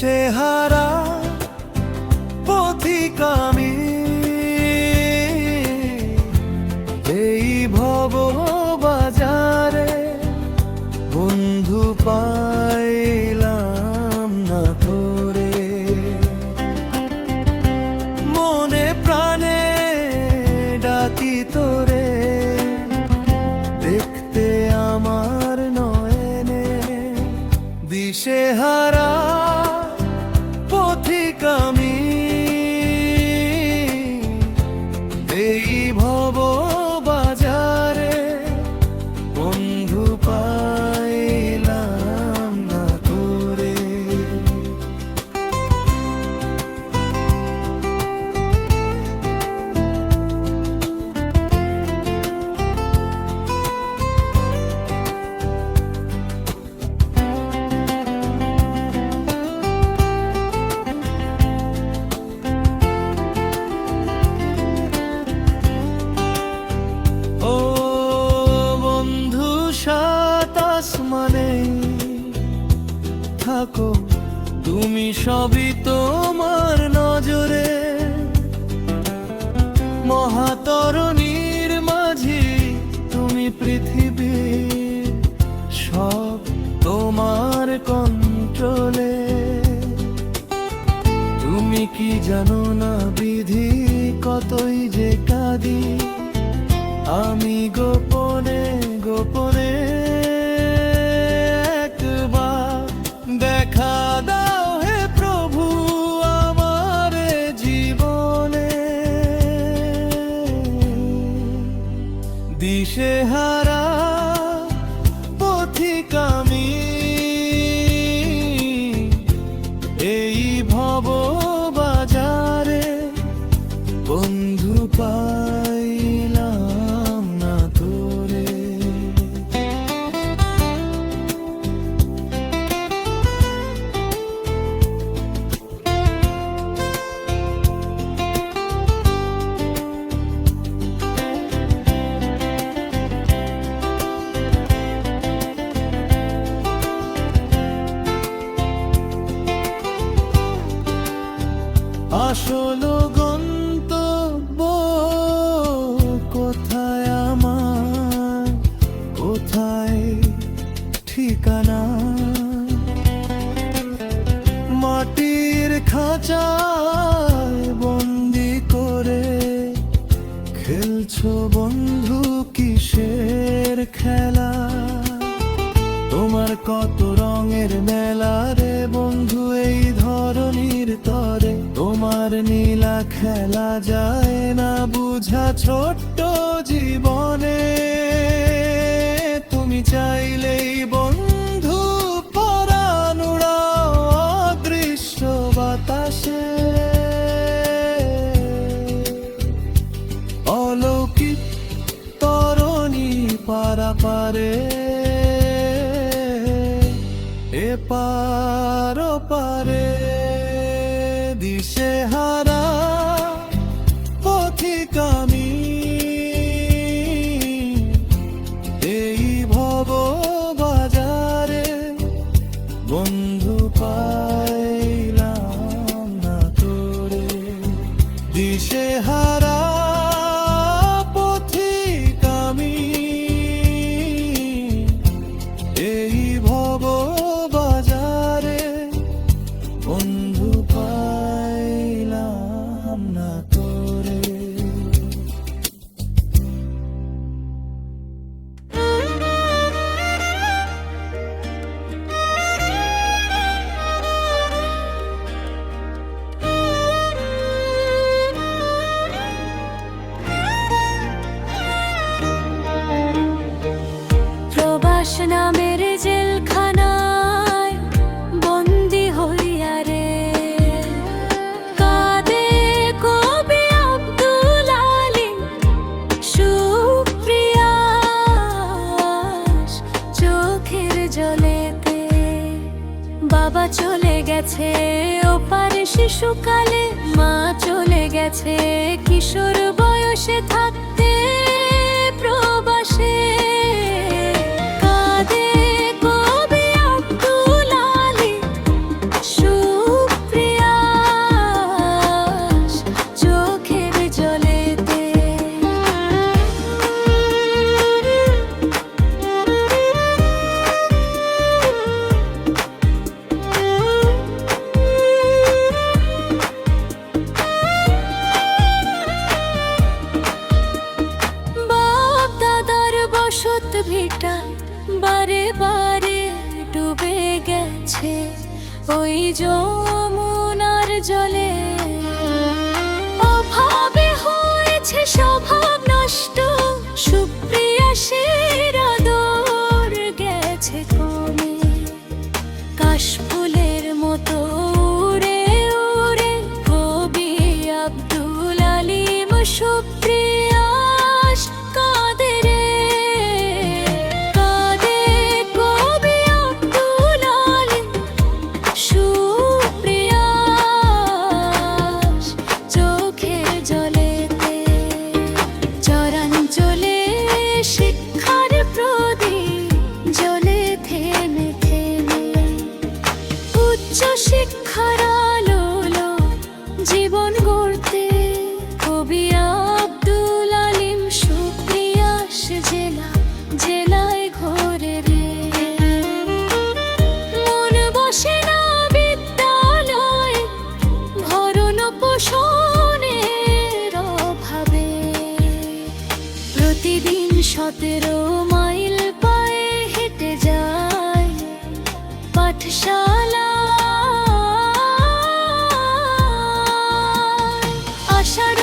দিশেহারা পথিক আমি, এই ভব বাজারে বন্ধু পাইলাম না তোরে। মনে প্রাণে ডাকি তোরে, দেখতে আমার নয়নে। দিশেহারা পথিক আমি, এই ভব বাজারে বন্ধু পাইলাম না তোরে। ও বন্ধু সাত আসমানে থাকো তুমি, সবই তোমার নজরে। মহাতরণীর মাঝি তুমি, পৃথিবীর সব তোমার কন্ট্রোলে। তুমি কি জানো না বিধি কতই যে কাঁদি আমি গোপনে গোপনে। একবার দেখা দাও হে প্রভু আমার জীবনে। দিশেহারা পথিক আমি, এই ভব বাজারে বন্ধু পাইলাম না তোরে। আসল গন্তব্য কোথায় আমার, কোথায় ঠিকানা? মাটির খাঁচায় বন্দি করে খেলছো বন্ধু কিসের খেলা? তোমার কত রঙের মেলা রে বন্ধু এই ধরনীর তরে। তোমার নীলা খেলা যায় না বুঝা ছোট্ট জীবনে। তুমি চাইলেই বন্ধু পরাণ উড়াও অদৃশ্য বাতাসে। অলৌকিক তরণী পারাপারে, এপার ওপারে। দিশেহারা পথিক আমি, এই ভব বাজারে বন্ধু পাইলাম না তোরে। দিশেহারা পথিক আমি, এই ভব বাজারে বন্ধু পাইলাম না তোরে। প্রবাস নামের জেলখানায় বন্দি হইয়া রে কাঁদে কবি আব্দুল আলী সুপ্রিয়া। চোখের জলেতে বাবা চলে গেছে ওপারে শিশুকালে, মা চলে গেছে কিশোর বয়সে থাকতে প্রবাসে। কাঁদে কবি আব্দুল আলী সুপ্রিয়া। ক্ষত ভিটায় বারে বারে ডুবে গেছে ওই যমুনার জলে। অভাবে হয়েছে স্বভাব নষ্ট, সুপ্রিয়া সের আদর গেছে কমে। কাশফুলের মতো উড়ে উড়ে কবি আব্দুল আলিম সুপ্রিয়াস কাঁদে রে, কাঁদে কবি আব্দুল আলিম সুপ্রিয়াস চোখের জলেতে। চরাঞ্চলে শিক্ষার প্রদীপ জ্বলে থেমে থেমে, উচ্চ শিক্ষার আলো জীবন গড়তে কবি আব্দুল আলিম সুপ্রিয়াস জেলা জেলায় ঘোরে রে। মন বসে না বিদ্যালয়ে ভরণ পোষণের অভাবে, প্রতিদিন 17 মাইল পায়ে হেঁটে যায় পাঠশালা। আষাঢ়